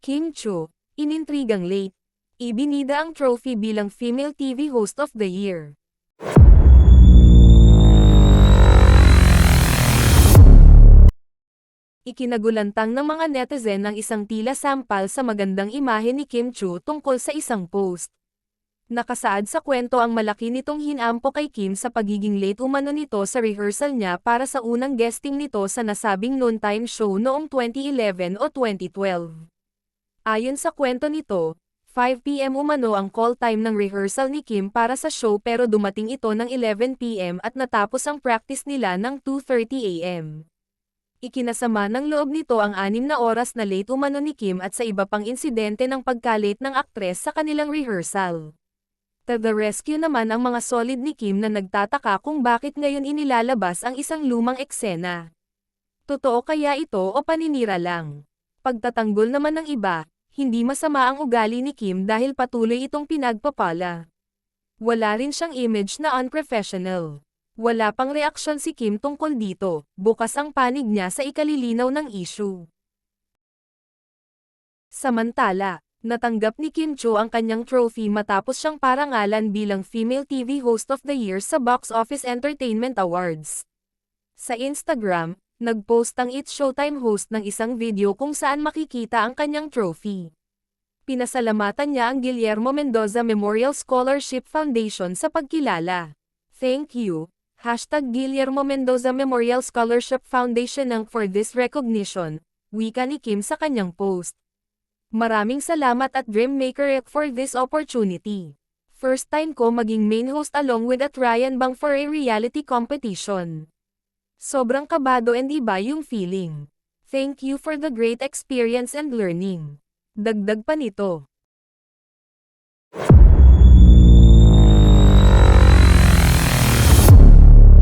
Kim Chiu, inintrigang late. Ibinida ang trophy bilang Female TV Host of the Year. Ikinagulantang ng mga netizen ang isang tila sampal sa magandang imahe ni Kim Chiu tungkol sa isang post. Nakasaad sa kwento ang malaki nitong hinampo kay Kim sa pagiging late umano nito sa rehearsal niya para sa unang guesting nito sa nasabing noontime show noong 2011 o 2012. Ayon sa kwento nito, 5 PM umano ang call time ng rehearsal ni Kim para sa show pero dumating ito ng 11 PM at natapos ang practice nila ng 2:30 AM. Ikinasama ng loob nito ang 6 na oras na late umano ni Kim at sa iba pang insidente ng pagka-late ng aktres sa kanilang rehearsal. To the rescue naman ang mga solid ni Kim na nagtataka kung bakit ngayon inilalabas ang isang lumang eksena. Totoo kaya ito o paninira lang? Pagtatanggol naman ng iba, hindi masama ang ugali ni Kim dahil patuloy itong pinagpapala. Wala rin siyang image na unprofessional. Wala pang reaksyon si Kim tungkol dito, bukas ang panig niya sa ikalilinaw ng issue. Samantala, natanggap ni Kim Chiu ang kanyang trophy matapos siyang parangalan bilang Female TV Host of the Year sa Box Office Entertainment Awards. Sa Instagram, nag-post ang It's Showtime host ng isang video kung saan makikita ang kanyang trophy. Pinasalamatan niya ang Guillermo Mendoza Memorial Scholarship Foundation sa pagkilala. Thank you, #Guillermo Mendoza Memorial Scholarship Foundation for this recognition, wika ni Kim sa kanyang post. Maraming salamat at Dreammaker for this opportunity. First time ko maging main host along with at Ryan Bang for a reality competition. Sobrang kabado and iba yung feeling. Thank you for the great experience and learning. Dagdag pa nito.